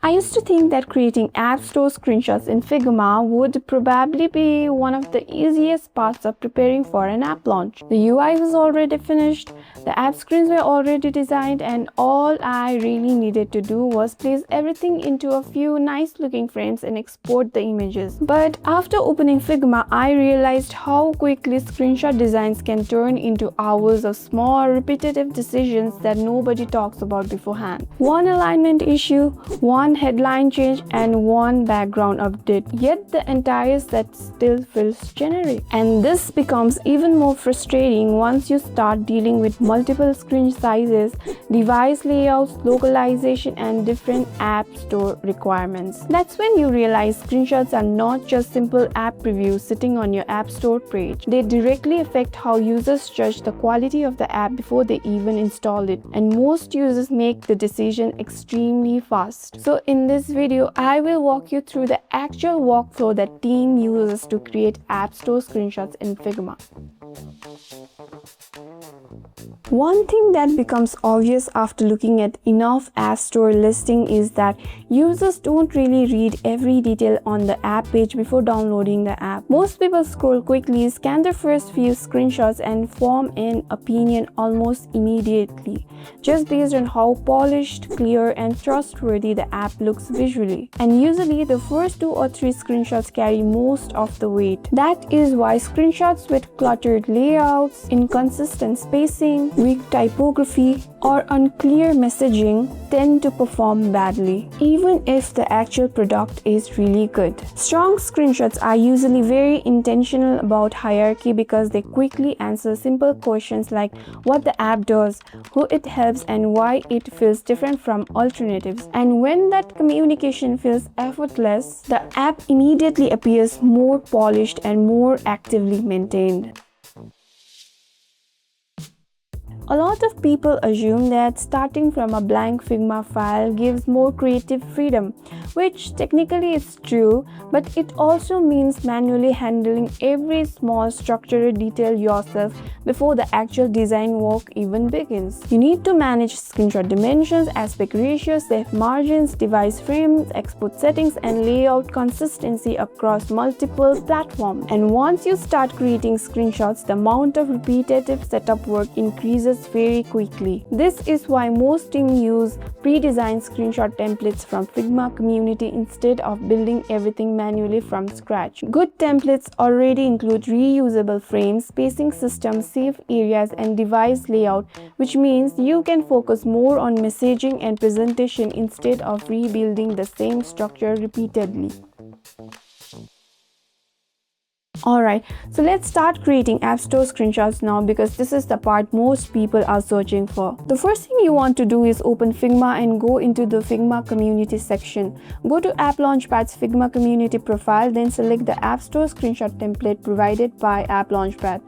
I used to think that creating App Store screenshots in Figma would probably be one of the easiest parts of preparing for an app launch. The UI was already finished, the app screens were already designed, and all I really needed to do was place everything into a few nice looking frames and export the images. But after opening Figma, I realized how quickly screenshot designs can turn into hours of small repetitive decisions that nobody talks about beforehand. One alignment issue, one headline change, and one background update, yet the entire set still feels generic. And this becomes even more frustrating once you start dealing with multiple screen sizes, device layouts, localization, and different app store requirements. That's when you realize screenshots are not just simple app previews sitting on your app store page. They directly affect how users judge the quality of the app before they even install it, and most users make the decision extremely fast. So in this video, I will walk you through the actual workflow that team uses to create App Store screenshots in Figma. One thing that becomes obvious after looking at enough App Store listing is that users don't really read every detail on the app page before downloading the app. Most people scroll quickly, scan their first few screenshots, and form an opinion almost immediately, just based on how polished, clear, and trustworthy the app looks visually. And usually, the first 2 or 3 screenshots carry most of the weight. That is why screenshots with cluttered layouts, inconsistent spacing, weak typography, or unclear messaging tend to perform badly, even if the actual product is really good. Strong screenshots are usually very intentional about hierarchy because they quickly answer simple questions like what the app does, who it helps, and why it feels different from alternatives. And when that communication feels effortless, the app immediately appears more polished and more actively maintained. A lot of people assume that starting from a blank Figma file gives more creative freedom, which technically is true, but it also means manually handling every small structural detail yourself before the actual design work even begins. You need to manage screenshot dimensions, aspect ratios, save margins, device frames, export settings, and layout consistency across multiple platforms. And once you start creating screenshots, the amount of repetitive setup work increases very quickly. This is why most teams use pre-designed screenshot templates from Figma community instead of building everything manually from scratch. Good templates already include reusable frames, spacing systems, save areas, and device layout, which means you can focus more on messaging and presentation instead of rebuilding the same structure repeatedly. Alright, so let's start creating App Store screenshots now because this is the part most people are searching for. The first thing you want to do is open Figma and go into the Figma community section. Go to AppLaunchpad's Figma community profile, then select the App Store screenshot template provided by AppLaunchpad.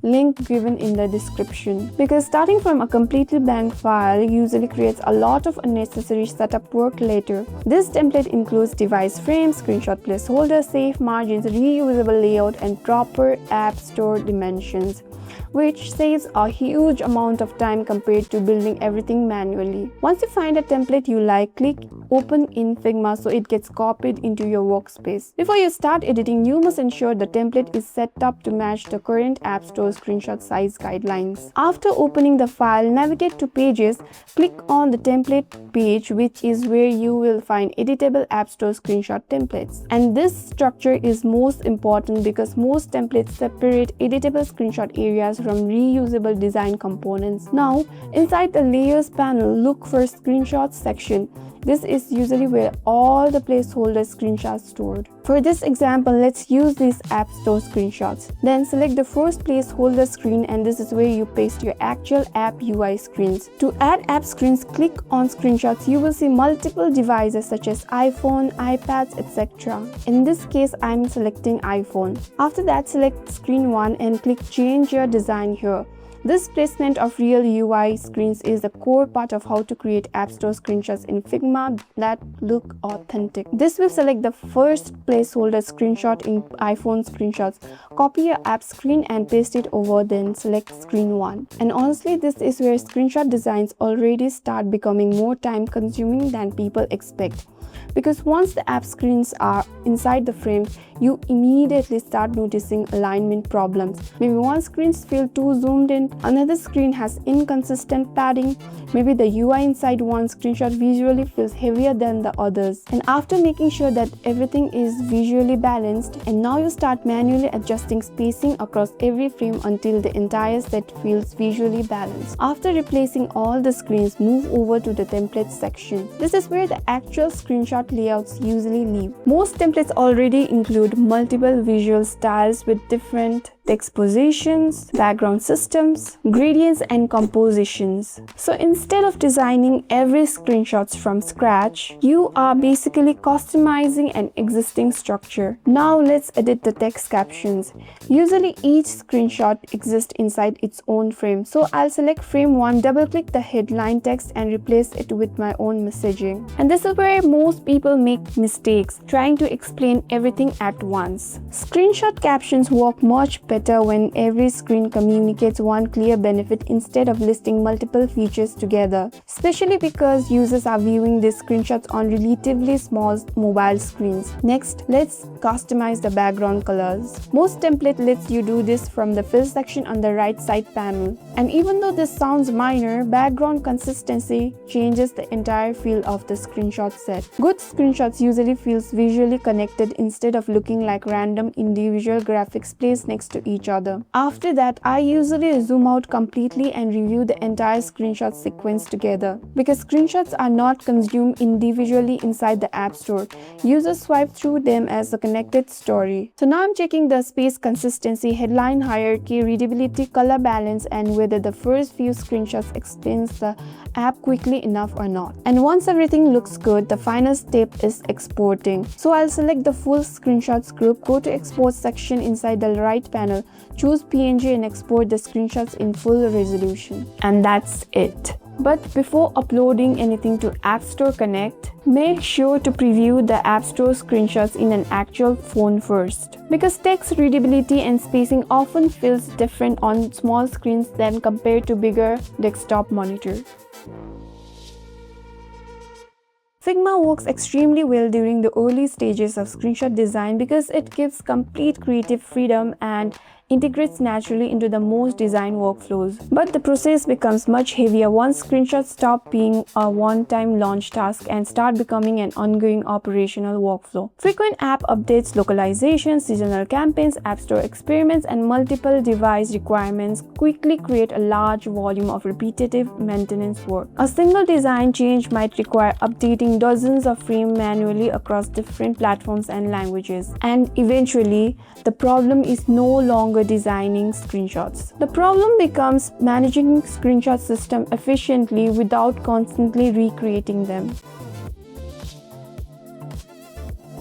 Link given in the description. Because starting from a completely blank file usually creates a lot of unnecessary setup work later. This template includes device frames, screenshot placeholder, save margins, reusable layout, and proper app store dimensions, which saves a huge amount of time compared to building everything manually. Once you find a template you like, click Open in Figma so it gets copied into your workspace. Before you start editing, you must ensure the template is set up to match the current App Store screenshot size guidelines. After opening the file, navigate to Pages, click on the template page, which is where you will find editable App Store screenshot templates. And this structure is most important because most templates separate editable screenshot areas from reusable design components. Now, inside the Layers panel, look for Screenshots section. This is usually where all the placeholder screenshots stored. For this example, let's use these App Store screenshots. Then select the first placeholder screen, and this is where you paste your actual app UI screens. To add app screens, click on Screenshots. You will see multiple devices such as iPhone, iPads, etc. In this case, I'm selecting iPhone. After that, select Screen 1 and click Change Your Design here. This placement of real UI screens is the core part of how to create App Store screenshots in Figma that look authentic. This will select the first placeholder screenshot in iPhone screenshots. Copy your app screen and paste it over, then select Screen 1. And honestly, this is where screenshot designs already start becoming more time consuming than people expect. because once the app screens are inside the frame, you immediately start noticing alignment problems. Maybe one screen feels too zoomed in, another screen has inconsistent padding, maybe the UI inside one screenshot visually feels heavier than the others. And after making sure that everything is visually balanced, and now you start manually adjusting spacing across every frame until the entire set feels visually balanced. After replacing all the screens, move over to the templates section. This is where the actual screenshot layouts usually live. Most templates already include multiple visual styles with different text positions, background systems, gradients, and compositions. So instead of designing every screenshots from scratch, you are basically customizing an existing structure. Now let's edit the text captions. Usually each screenshot exists inside its own frame. So I'll select frame 1, double click the headline text and replace it with my own messaging. And this is where most people make mistakes, trying to explain everything at once. Screenshot captions work much better when every screen communicates one clear benefit instead of listing multiple features together, especially because users are viewing these screenshots on relatively small mobile screens. Next, let's customize the background colors. Most template lets you do this from the fill section on the right side panel. And even though this sounds minor, background consistency changes the entire feel of the screenshot set. Good screenshots usually feels visually connected instead of looking like random individual graphics placed next to each other. After that, I usually zoom out completely and review the entire screenshot sequence together. Because screenshots are not consumed individually inside the App Store, users swipe through them as a connected story. So now I'm checking the space consistency, headline hierarchy, readability, color balance, and whether the first few screenshots explains the app quickly enough or not. And once everything looks good, the final step is exporting. So I'll select the full screenshots group, go to export section inside the right panel, choose PNG and export the screenshots in full resolution. And that's it. But before uploading anything to App Store Connect, make sure to preview the App Store screenshots in an actual phone first. Because text readability and spacing often feels different on small screens than compared to bigger desktop monitors. Figma works extremely well during the early stages of screenshot design because it gives complete creative freedom and integrates naturally into the most design workflows. But the process becomes much heavier once screenshots stop being a one-time launch task and start becoming an ongoing operational workflow. Frequent app updates, localization, seasonal campaigns, App Store experiments, and multiple device requirements quickly create a large volume of repetitive maintenance work. A single design change might require updating dozens of frames manually across different platforms and languages. And eventually, the problem is no longer designing screenshots. The problem becomes managing screenshot system efficiently without constantly recreating them.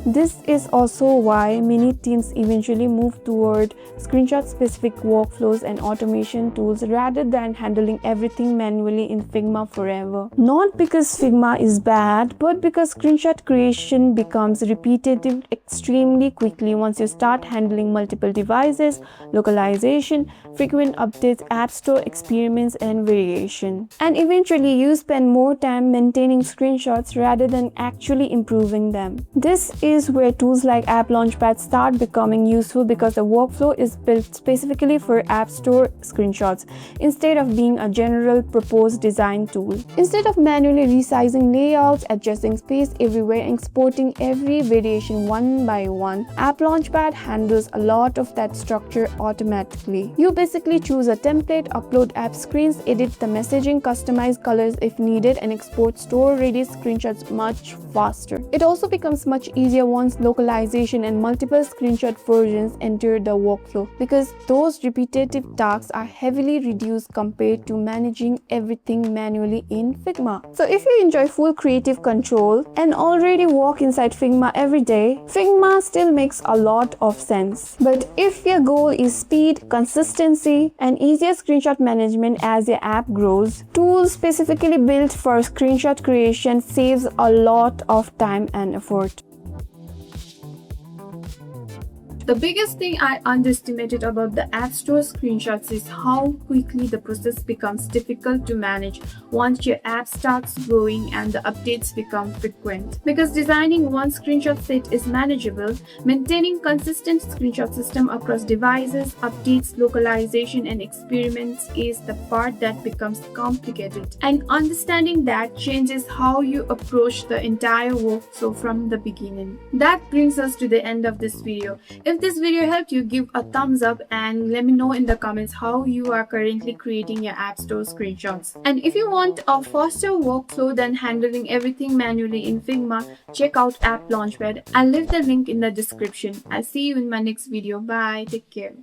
This is also why many teams eventually move toward screenshot-specific workflows and automation tools rather than handling everything manually in Figma forever. Not because Figma is bad, but because screenshot creation becomes repetitive extremely quickly once you start handling multiple devices, localization, frequent updates, App Store experiments, and variation. And eventually, you spend more time maintaining screenshots rather than actually improving them. This is where tools like AppLaunchpad start becoming useful because the workflow is built specifically for App Store screenshots instead of being a general proposed design tool. Instead of manually resizing layouts, adjusting space everywhere, and exporting every variation one by one, AppLaunchpad handles a lot of that structure automatically. You basically choose a template, upload app screens, edit the messaging, customize colors if needed, and export store-ready screenshots much faster. It also becomes much easier once localization and multiple screenshot versions enter the workflow because those repetitive tasks are heavily reduced compared to managing everything manually in Figma. So if you enjoy full creative control and already work inside Figma every day, Figma still makes a lot of sense. But if your goal is speed, consistency, and easier screenshot management as your app grows, tools specifically built for screenshot creation saves a lot of time and effort. The biggest thing I underestimated about the App Store screenshots is how quickly the process becomes difficult to manage once your app starts growing and the updates become frequent. Because designing one screenshot set is manageable, maintaining consistent screenshot system across devices, updates, localization, and experiments is the part that becomes complicated. And understanding that changes how you approach the entire workflow from the beginning. That brings us to the end of this video. If this video helped you, give a thumbs up and let me know in the comments how you are currently creating your App Store screenshots. And if you want a faster workflow than handling everything manually in Figma, check out AppLaunchpad. I'll leave the link in the description. I'll see you in my next video. Bye. Take care.